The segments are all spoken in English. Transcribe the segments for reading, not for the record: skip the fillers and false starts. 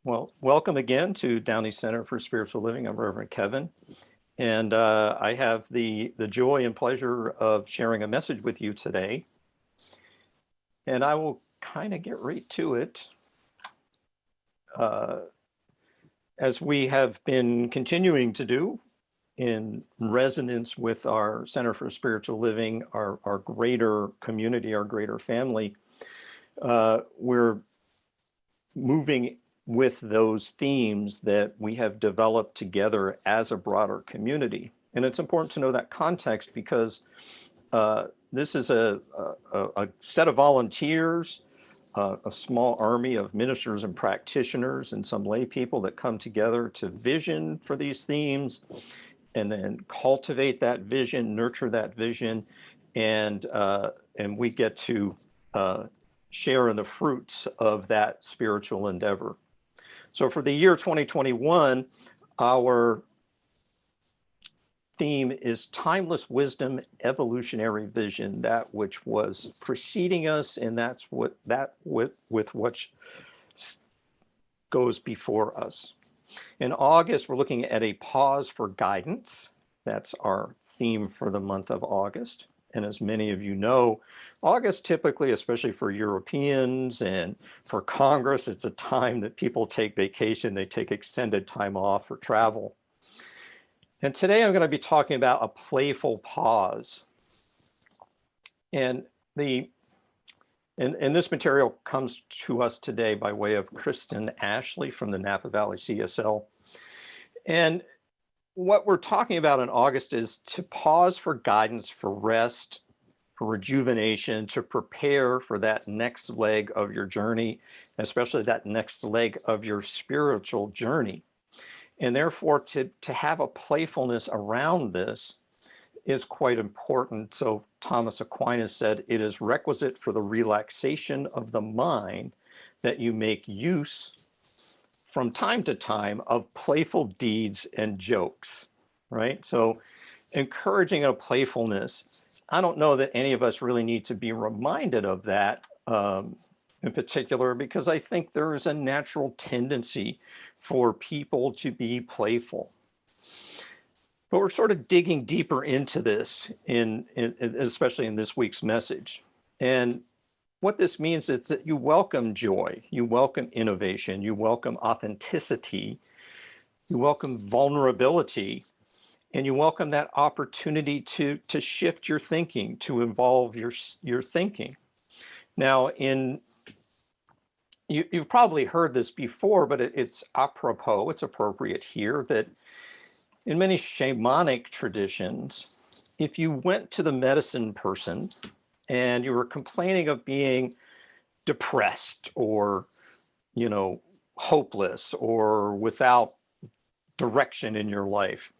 Well, welcome again to Downey Center for Spiritual Living. I'm Reverend Kevin, and I have the joy and pleasure of sharing a message with you today. And I will kind of get right to it. Uh, as we have been continuing to do in resonance with our Center for Spiritual Living, our greater community, our greater family, we're moving with those themes that we have developed together as a broader community. And it's important to know that context because this is a set of volunteers, a small army of ministers and practitioners and some lay people that come together to vision for these themes and then cultivate that vision, nurture that vision, and we get to share in the fruits of that spiritual endeavor. So for the year 2021, our theme is timeless wisdom, evolutionary vision, that which was preceding us, and that's what goes before us. In August, we're looking at a pause for guidance. That's our theme for the month of August. And as many of you know, August typically, especially for Europeans and for Congress, it's a time that people take vacation, they take extended time off for travel. And today I'm going to be talking about a playful pause. And this material comes to us today by way of Kristen Ashley from the Napa Valley CSL. And what we're talking about in August is to pause for guidance, for rest, for rejuvenation, to prepare for that next leg of your journey, especially that next leg of your spiritual journey. And therefore, to have a playfulness around this is quite important. So Thomas Aquinas said, it is requisite for the relaxation of the mind that you make use from time to time of playful deeds and jokes, right? So encouraging a playfulness. I don't know that any of us really need to be reminded of that in particular, because I think there is a natural tendency for people to be playful. But we're sort of digging deeper into this, especially in this week's message. And what this means is that you welcome joy, you welcome innovation, you welcome authenticity, you welcome vulnerability, and you welcome that opportunity to shift your thinking, to evolve your thinking. Now, you've probably heard this before, but it's apropos, it's appropriate here, that in many shamanic traditions, if you went to the medicine person and you were complaining of being depressed or, hopeless or without direction in your life,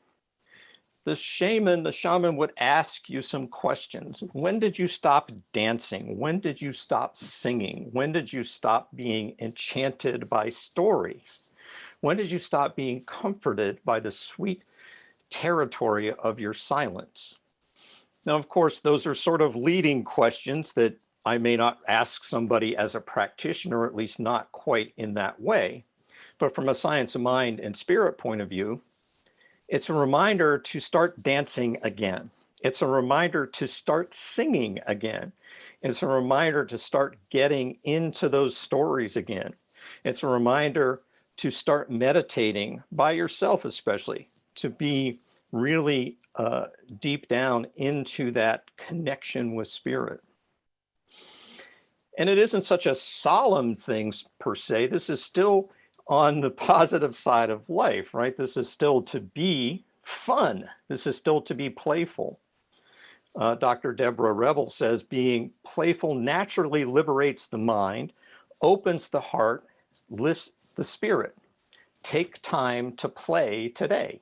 the shaman would ask you some questions. When did you stop dancing? When did you stop singing? When did you stop being enchanted by stories? When did you stop being comforted by the sweet territory of your silence? Now, of course, those are sort of leading questions that I may not ask somebody as a practitioner, or at least not quite in that way. But from a science of mind and spirit point of view, it's a reminder to start dancing again. It's a reminder to start singing again. It's a reminder to start getting into those stories again. It's a reminder to start meditating by yourself, especially, to be really deep down into that connection with spirit. And it isn't such a solemn thing per se. This is still on the positive side of life, right? This is still to be fun. This is still to be playful. Dr. Deborah Rebel says, being playful naturally liberates the mind, opens the heart, lifts the spirit. Take time to play today.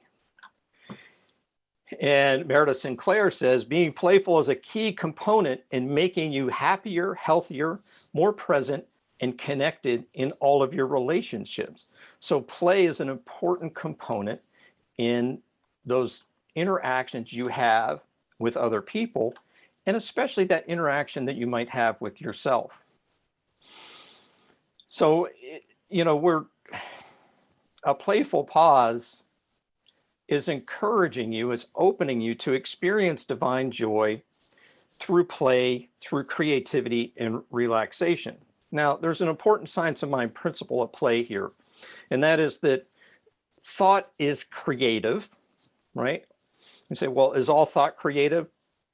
And Meredith Sinclair says, being playful is a key component in making you happier, healthier, more present, and connected in all of your relationships. So play is an important component in those interactions you have with other people, and especially that interaction that you might have with yourself. So, a playful pause is encouraging you, is opening you to experience divine joy through play, through creativity and relaxation. Now, there's an important science of mind principle at play here, and that is that thought is creative, right? You say, well, is all thought creative?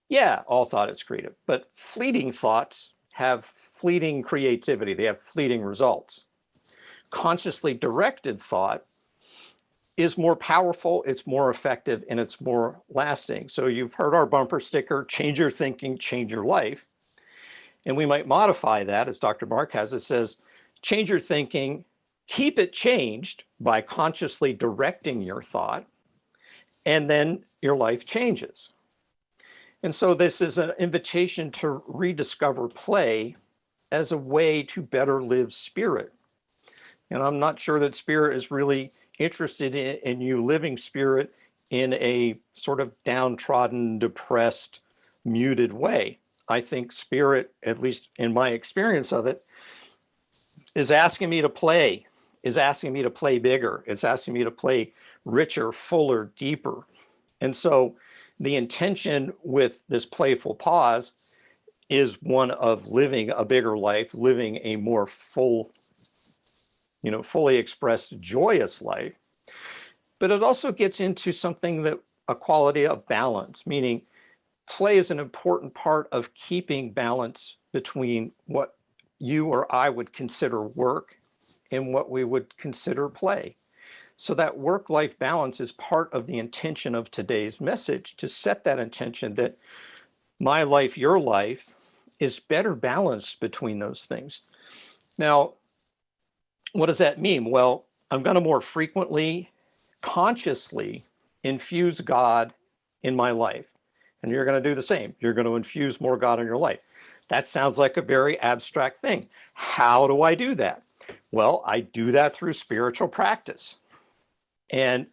Yeah, all thought is creative, but fleeting thoughts have fleeting creativity. They have fleeting results. Consciously directed thought is more powerful, it's more effective, and it's more lasting. So you've heard our bumper sticker, change your thinking, change your life. And we might modify that, as Dr. Mark has it, says, change your thinking, keep it changed by consciously directing your thought, and then your life changes. And so this is an invitation to rediscover play as a way to better live spirit. And I'm not sure that spirit is really interested in you living spirit in a sort of downtrodden, depressed, muted way. I think spirit, at least in my experience of it, is asking me to play, is asking me to play bigger. It's asking me to play richer, fuller, deeper. And so the intention with this playful pause is one of living a bigger life, living a more full, fully expressed, joyous life. But it also gets into something that a quality of balance, meaning play is an important part of keeping balance between what you or I would consider work and what we would consider play. So that work-life balance is part of the intention of today's message, to set that intention that my life, your life, is better balanced between those things. Now, what does that mean? Well, I'm going to more frequently, consciously infuse God in my life. And you're going to do the same. You're going to infuse more God in your life. That sounds like a very abstract thing. How do I do that? Well, I do that through spiritual practice. And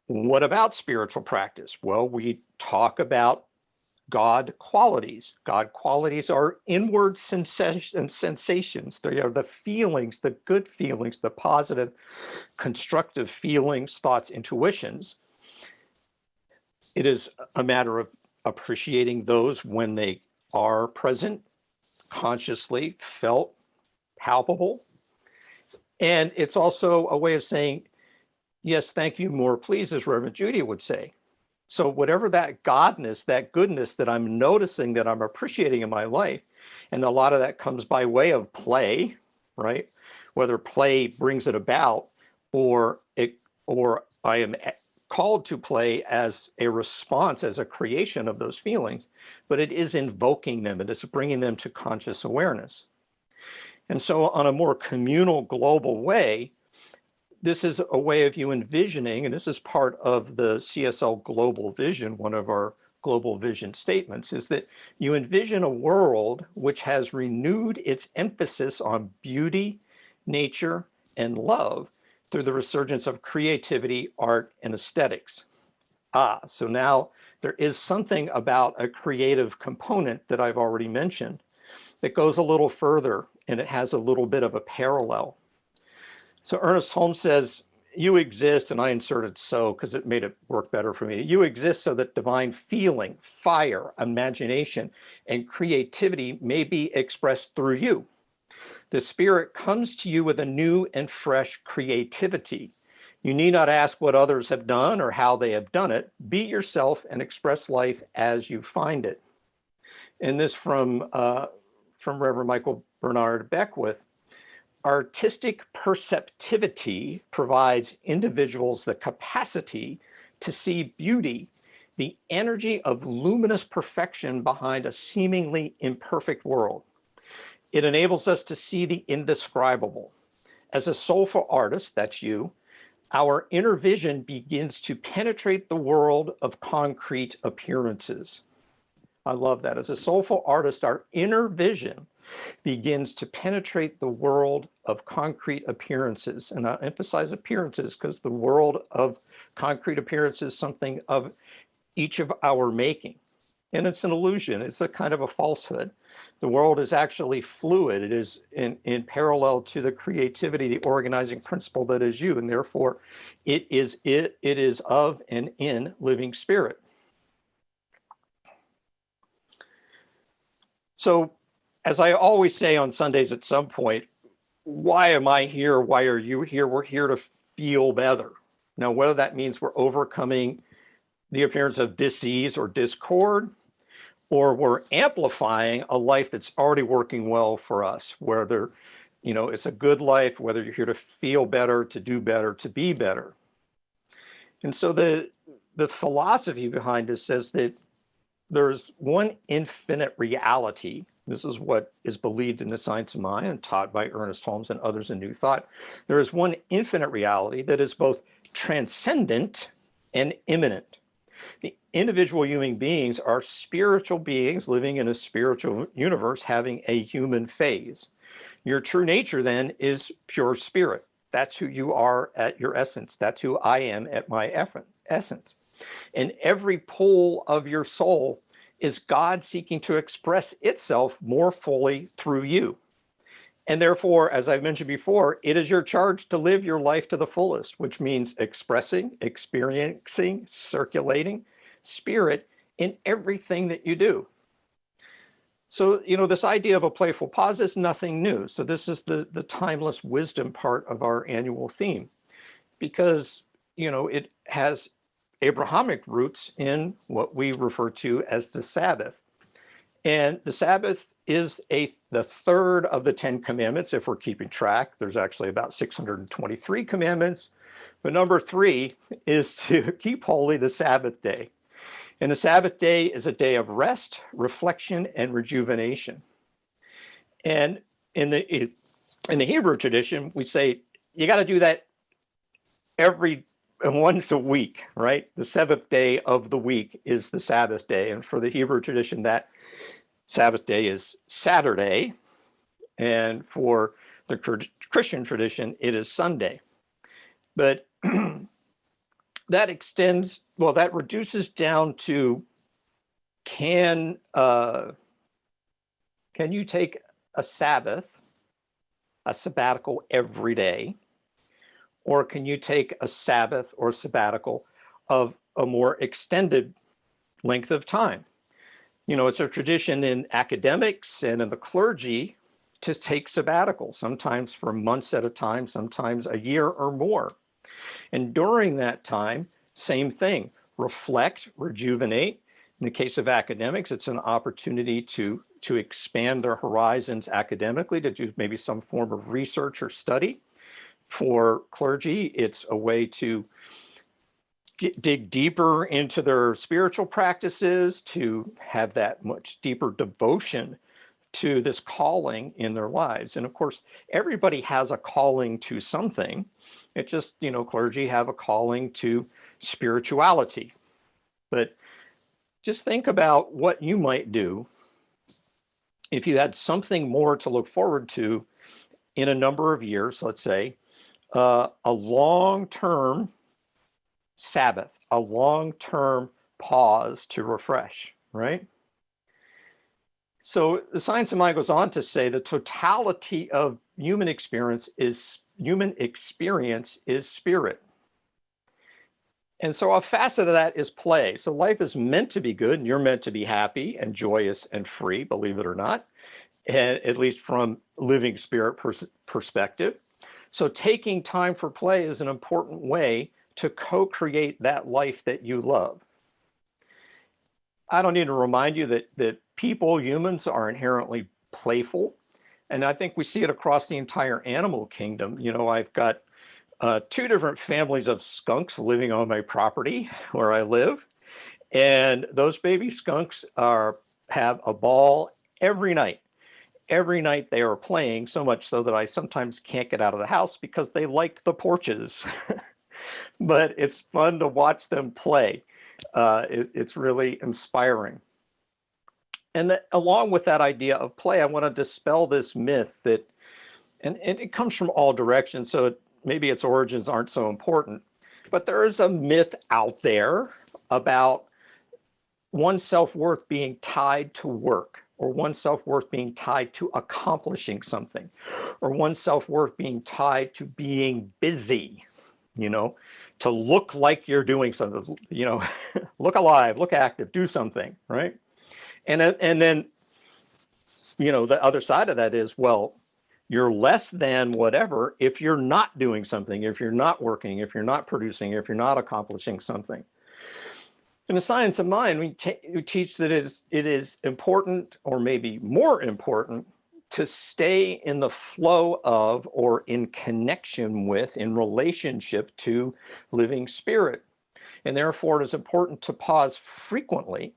what about spiritual practice? Well, we talk about God qualities. God qualities are inward sensations. They are the feelings, the good feelings, the positive, constructive feelings, thoughts, intuitions. It is a matter of appreciating those when they are present, consciously felt, palpable. And it's also a way of saying, yes, thank you, more please, as Reverend Judy would say. So whatever that godness, that goodness that I'm noticing, that I'm appreciating in my life, and a lot of that comes by way of play, right? Whether play brings it about or I am called to play as a response, as a creation of those feelings, but it is invoking them, it is bringing them to conscious awareness. And so on a more communal, global way, this is a way of you envisioning, and this is part of the CSL Global Vision, one of our global vision statements, is that you envision a world which has renewed its emphasis on beauty, nature, and love through the resurgence of creativity, art, and aesthetics. So now there is something about a creative component that I've already mentioned that goes a little further, and it has a little bit of a parallel. So Ernest Holmes says, you exist, and I inserted so because it made it work better for me. You exist so that divine feeling, fire, imagination, and creativity may be expressed through you. The Spirit comes to you with a new and fresh creativity. You need not ask what others have done or how they have done it. Be yourself and express life as you find it. And this from Reverend Michael Bernard Beckwith. Artistic perceptivity provides individuals the capacity to see beauty, the energy of luminous perfection behind a seemingly imperfect world. It enables us to see the indescribable. As a soulful artist, that's you, our inner vision begins to penetrate the world of concrete appearances. I love that. As a soulful artist, our inner vision begins to penetrate the world of concrete appearances. And I emphasize appearances because the world of concrete appearances is something of each of our making. And it's an illusion. It's a kind of a falsehood. The world is actually fluid. It is in parallel to the creativity, the organizing principle that is you, and therefore it is of and in living spirit. So, as I always say on Sundays at some point, why am I here? Why are you here? We're here to feel better. Now, whether that means we're overcoming the appearance of disease or discord, or we're amplifying a life that's already working well for us, whether, it's a good life, whether you're here to feel better, to do better, to be better. And so the philosophy behind this says that there's one infinite reality. This is what is believed in the science of mind and taught by Ernest Holmes and others in New Thought. There is one infinite reality that is both transcendent and immanent. The individual human beings are spiritual beings living in a spiritual universe having a human phase. Your true nature then is pure spirit. That's who you are at your essence. That's who I am at my essence. And every pole of your soul is God seeking to express itself more fully through you. And therefore, as I've mentioned before, it is your charge to live your life to the fullest, which means expressing, experiencing, circulating spirit in everything that you do. So, this idea of a playful pause is nothing new. So this is the timeless wisdom part of our annual theme, because, it has Abrahamic roots in what we refer to as the Sabbath. And the Sabbath is the third of the 10 commandments, if we're keeping track. There's actually about 623 commandments. But number 3 is to keep holy the Sabbath day. And the Sabbath day is a day of rest, reflection, and rejuvenation. And in the Hebrew tradition, we say you got to do that once a week, right? The seventh day of the week is the Sabbath day. And for the Hebrew tradition, that Sabbath day is Saturday. And for the Christian tradition, it is Sunday. But that reduces down to, can you take a sabbatical every day? Or can you take a Sabbath or sabbatical of a more extended length of time? It's a tradition in academics and in the clergy to take sabbaticals, sometimes for months at a time, sometimes a year or more. And during that time, same thing, reflect, rejuvenate. In the case of academics, it's an opportunity to expand their horizons academically, to do maybe some form of research or study. For clergy, it's a way to dig deeper into their spiritual practices, to have that much deeper devotion to this calling in their lives. And of course, everybody has a calling to something. It just, clergy have a calling to spirituality. But just think about what you might do if you had something more to look forward to in a number of years, let's say, a long-term Sabbath, a long-term pause to refresh, right? So the science of mind goes on to say the totality of human experience is spirit. And so a facet of that is play. So life is meant to be good, and you're meant to be happy and joyous and free, believe it or not, and at least from living spirit perspective. So taking time for play is an important way to co-create that life that you love. I don't need to remind you that humans are inherently playful. And I think we see it across the entire animal kingdom. I've got 2 different families of skunks living on my property where I live. And those baby skunks have a ball every night. Every night they are playing, so much so that I sometimes can't get out of the house because they like the porches. But it's fun to watch them play. It's really inspiring. And along with that idea of play, I want to dispel this myth that, and it comes from all directions, so maybe its origins aren't so important, but there is a myth out there about one's self-worth being tied to work. or one's self-worth being tied to accomplishing something, or one's self-worth being tied to being busy, you know, to look like you're doing something, you know, look alive, look active, do something, right? And then, you know, the other side of that is, well, you're less than whatever if you're not doing something, if you're not working, if you're not producing, if you're not accomplishing something. In the science of mind, we teach that it is important, or maybe more important, to stay in the flow of, or in connection with, in relationship to living spirit. And therefore, it is important to pause frequently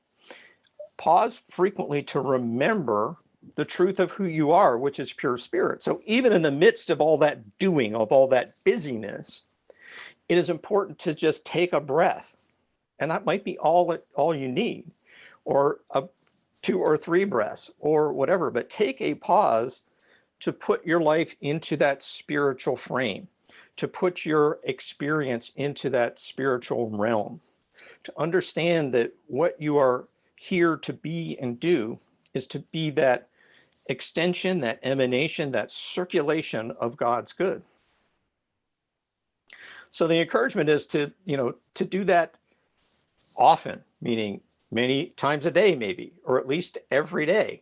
to remember the truth of who you are, which is pure spirit. So even in the midst of all that doing, of all that busyness, it is important to just take a breath. And that might be all you need, or 2 or 3 breaths, or whatever. But take a pause to put your life into that spiritual frame, to put your experience into that spiritual realm, to understand that what you are here to be and do is to be that extension, that emanation, that circulation of God's good. So the encouragement is to, you know, to do that often, meaning many times a day, maybe, or at least every day.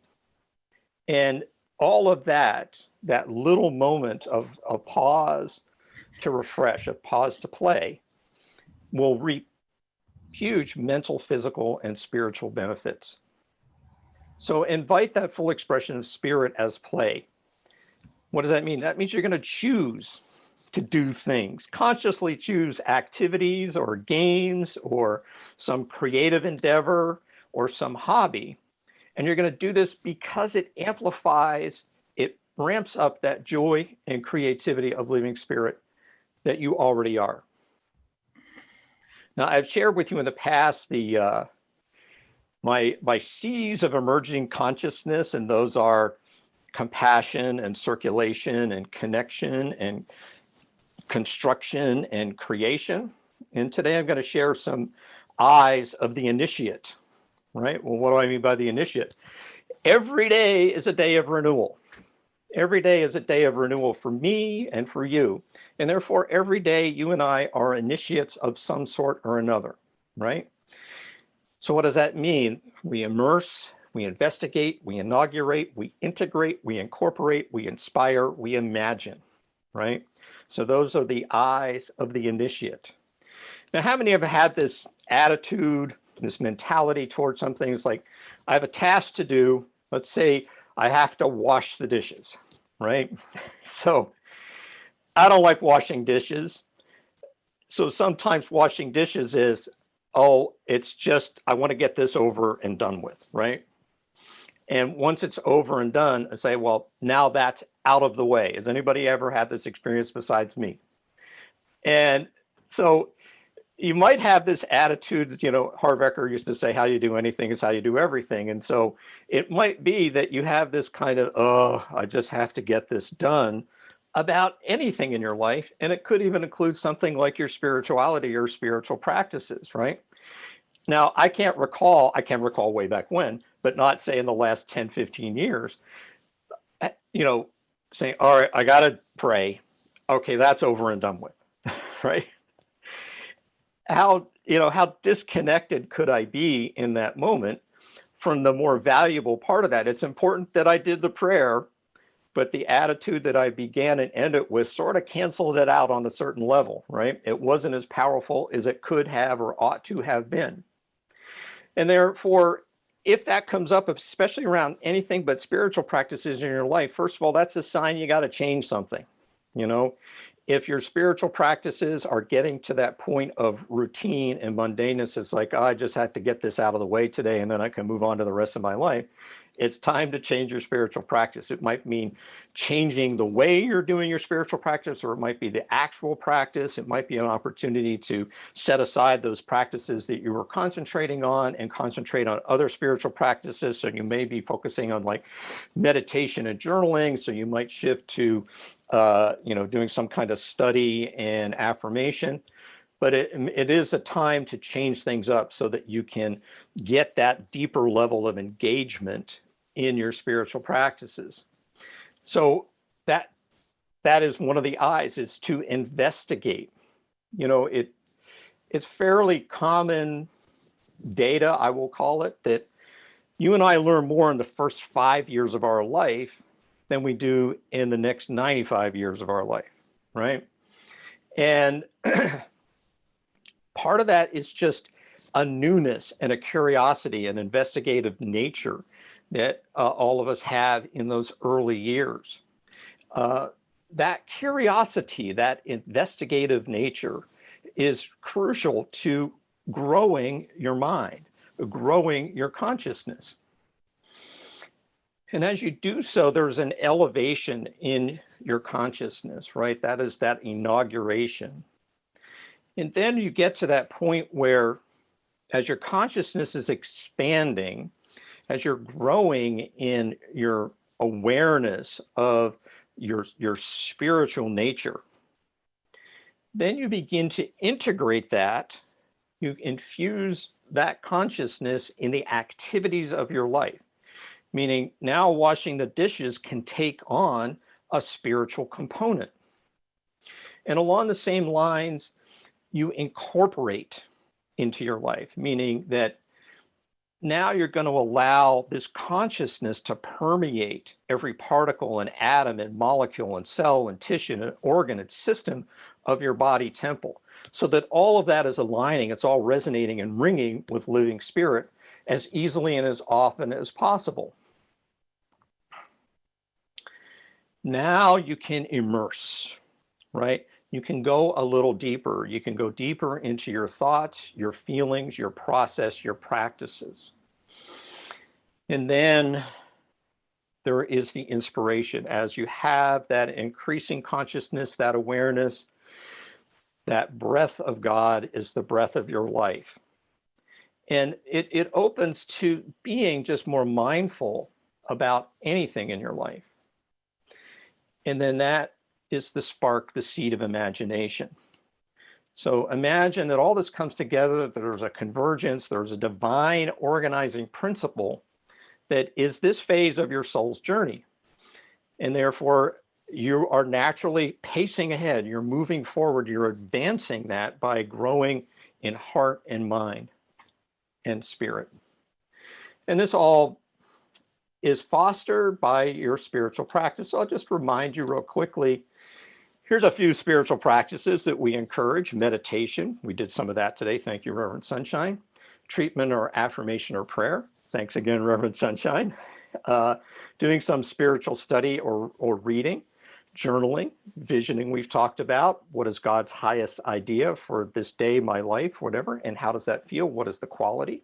And all of that little moment of a pause to refresh, a pause to play, will reap huge mental, physical, and spiritual benefits. So invite that full expression of spirit as play. What does that mean? That means you're going to choose to do things, consciously choose activities or games or some creative endeavor or some hobby. And you're going to do this because it amplifies, it ramps up that joy and creativity of living spirit that you already are. Now, I've shared with you in the past the my C's of emerging consciousness, and those are compassion and circulation and connection and construction and creation. And today I'm going to share some I's of the initiate, right? Well, what do I mean by the initiate? Every day is a day of renewal. Every day is a day of renewal for me and for you. And therefore, every day you and I are initiates of some sort or another, right? So what does that mean? We immerse, we investigate, we inaugurate, we integrate, we incorporate, we inspire, we imagine, right? So those are the I's of the initiate. Now, how many have had this attitude, this mentality towards something? It's like, I have a task to do. Let's say I have to wash the dishes, right? So I don't like washing dishes. So sometimes washing dishes is, oh, it's just, I want to get this over and done with, right? And once it's over and done, I say, well, now that's out of the way. Has anybody ever had this experience besides me? And so you might have this attitude, you know, Harvecker used to say, how you do anything is how you do everything. And so it might be that you have this kind of, oh, I just have to get this done about anything in your life. And it could even include something like your spirituality or spiritual practices, right? Now, I can recall way back when, but not say in the last 10, 15 years, you know, saying, all right, I got to pray. Okay, that's over and done with, right? How disconnected could I be in that moment from the more valuable part of that? It's important that I did the prayer, but the attitude that I began and ended with sort of canceled it out on a certain level, right? It wasn't as powerful as it could have or ought to have been. And therefore, if that comes up, especially around anything but spiritual practices in your life, first of all, that's a sign you got to change something. You know, if your spiritual practices are getting to that point of routine and mundaneness, it's like, oh, I just have to get this out of the way today and then I can move on to the rest of my life. It's time to change your spiritual practice. It might mean changing the way you're doing your spiritual practice, or it might be the actual practice. It might be an opportunity to set aside those practices that you were concentrating on and concentrate on other spiritual practices. So you may be focusing on like meditation and journaling. So you might shift to, doing some kind of study and affirmation. But it is a time to change things up so that you can get that deeper level of engagement in your spiritual practices. So that is one of the I's, is to investigate. You know, it's fairly common data, I will call it, that you and I learn more in the first 5 years of our life than we do in the next 95 years of our life, right? And part of that is just a newness and a curiosity and investigative nature that all of us have in those early years. That curiosity, that investigative nature is crucial to growing your mind, growing your consciousness. And as you do so, there's an elevation in your consciousness, right? That is that inauguration. And then you get to that point where, as your consciousness is expanding, as you're growing in your awareness of your spiritual nature, then you begin to integrate that. You infuse that consciousness in the activities of your life, meaning now washing the dishes can take on a spiritual component. And along the same lines, you incorporate into your life, meaning that now you're going to allow this consciousness to permeate every particle and atom and molecule and cell and tissue and organ and system of your body temple, so that all of that is aligning, it's all resonating and ringing with living spirit as easily and as often as possible. Now you can immerse, right? You can go a little deeper. You can go deeper into your thoughts, your feelings, your process, your practices. And then there is the inspiration. As you have that increasing consciousness, that awareness, that breath of God is the breath of your life. And it opens to being just more mindful about anything in your life. And then that is the spark, the seed of imagination. So imagine that all this comes together, that there's a convergence, there's a divine organizing principle that is this phase of your soul's journey. And therefore, you are naturally pacing ahead, you're moving forward, you're advancing that by growing in heart and mind and spirit. And this all is fostered by your spiritual practice. So I'll just remind you real quickly, here's a few spiritual practices that we encourage. Meditation, we did some of that today. Thank you, Reverend Sunshine. Treatment or affirmation or prayer. Thanks again, Reverend Sunshine. Doing some spiritual study or reading. Journaling, visioning we've talked about. What is God's highest idea for this day, my life, whatever, and how does that feel? What is the quality?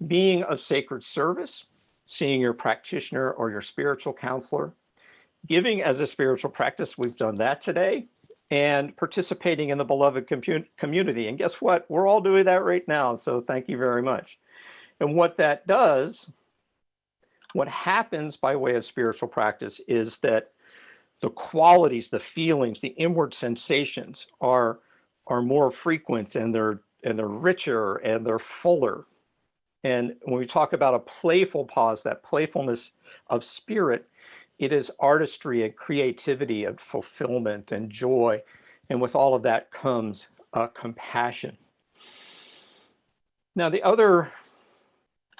Being of sacred service, seeing your practitioner or your spiritual counselor. Giving as a spiritual practice, we've done that today, and participating in the beloved community. And guess what? We're all doing that right now, so thank you very much. And what that does, what happens by way of spiritual practice is that the qualities, the feelings, the inward sensations are more frequent, and they're richer and they're fuller. And when we talk about a playful pause, that playfulness of spirit, it is artistry and creativity and fulfillment and joy. And with all of that comes compassion. Now, the other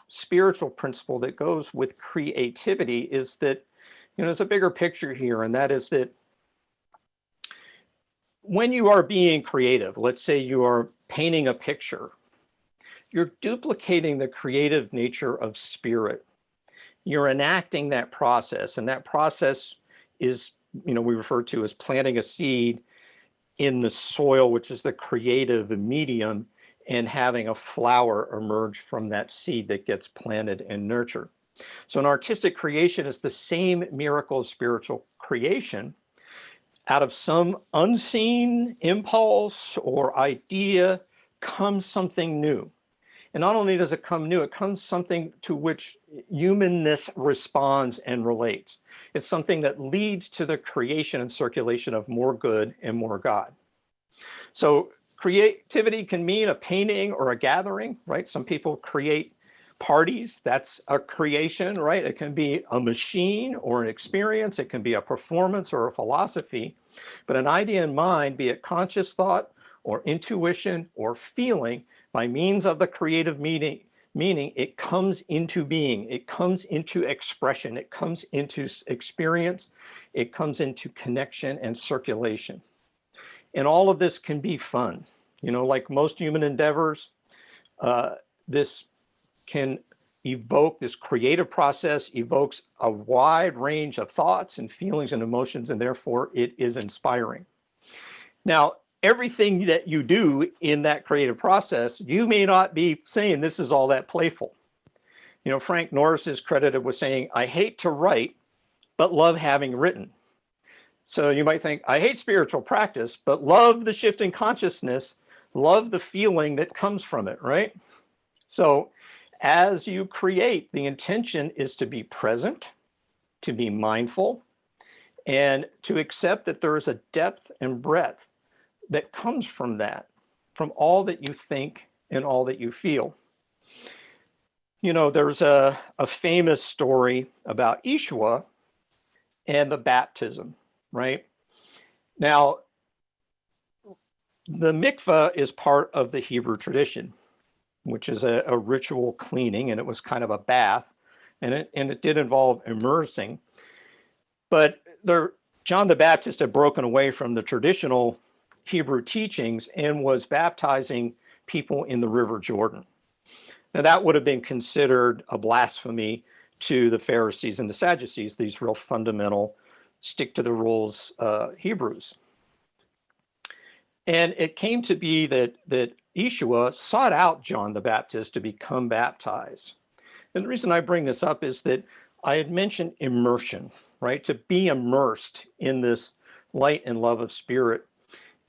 spiritual principle that goes with creativity is that, there's a bigger picture here, and that is that when you are being creative, let's say you are painting a picture, you're duplicating the creative nature of spirit. You're enacting that process, and that process is, we refer to as planting a seed in the soil, which is the creative medium, and having a flower emerge from that seed that gets planted and nurtured. So an artistic creation is the same miracle of spiritual creation. Out of some unseen impulse or idea comes something new. And not only does it come new, it comes something to which humanness responds and relates. It's something that leads to the creation and circulation of more good and more God. So creativity can mean a painting or a gathering, right? Some people create Parties, that's a creation, right? It can be a machine or an experience. It can be a performance or a philosophy. But an idea in mind, be it conscious thought or intuition or feeling, by means of the creative meaning, it comes into being, it comes into expression, it comes into experience, it comes into connection and circulation. And all of this can be fun. You know, like most human endeavors, this can evoke, this creative process evokes a wide range of thoughts and feelings and emotions, and therefore it is inspiring. Now, everything that you do in that creative process, you may not be saying this is all that playful. You know, Frank Norris is credited with saying, I hate to write, but love having written. So you might think, I hate spiritual practice, but love the shift in consciousness, love the feeling that comes from it, right? So as you create, the intention is to be present, to be mindful, and to accept that there is a depth and breadth that comes from that, from all that you think and all that you feel. You know, there's a famous story about Yeshua and the baptism, right? Now, the mikveh is part of the Hebrew tradition, which is a ritual cleaning, and it was kind of a bath, and it did involve immersing. But John the Baptist had broken away from the traditional Hebrew teachings and was baptizing people in the River Jordan. Now, that would have been considered a blasphemy to the Pharisees and the Sadducees, these real fundamental, stick to the rules Hebrews. And it came to be that Yeshua sought out John the Baptist to become baptized. And the reason I bring this up is that I had mentioned immersion, right? To be immersed in this light and love of spirit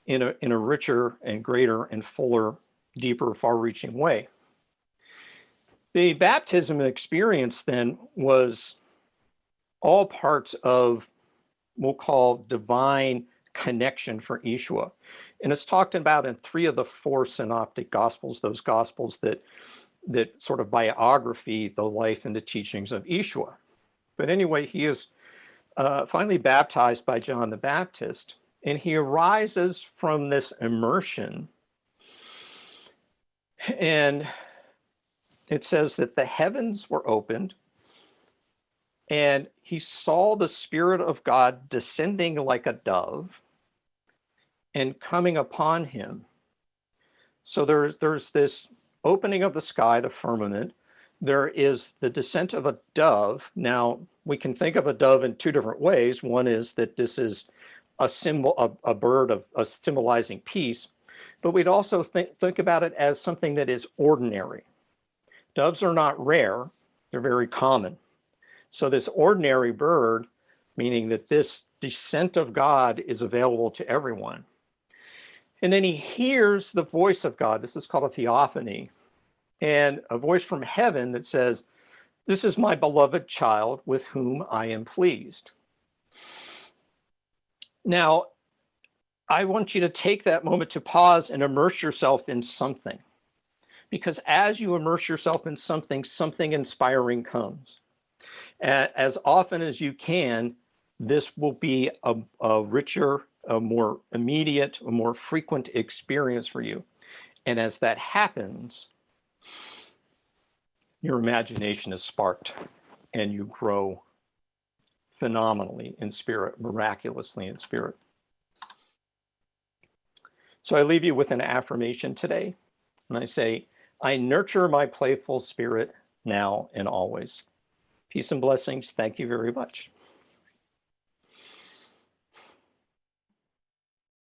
in a richer and greater and fuller, deeper, far-reaching way. The baptism experience then was all parts of what we'll call divine connection for Yeshua. And it's talked about in 3 of the 4 synoptic gospels, those gospels that sort of biography the life and the teachings of Yeshua. But anyway, he is finally baptized by John the Baptist, and he arises from this immersion. And it says that the heavens were opened, and he saw the Spirit of God descending like a dove and coming upon him. So there's this opening of the sky, the firmament. There is the descent of a dove. Now, we can think of a dove in 2 different ways. One is that this is a symbol, a bird of symbolizing peace, but we'd also think about it as something that is ordinary. Doves are not rare, they're very common. So this ordinary bird, meaning that this descent of God is available to everyone. And then he hears the voice of God. This is called a theophany. And a voice from heaven that says, "This is my beloved child with whom I am pleased." Now, I want you to take that moment to pause and immerse yourself in something. Because as you immerse yourself in something, something inspiring comes. As often as you can, this will be a richer, a more immediate, a more frequent experience for you. And as that happens, your imagination is sparked and you grow phenomenally in spirit, miraculously in spirit. So I leave you with an affirmation today. And I say, I nurture my playful spirit now and always. Peace and blessings. Thank you very much.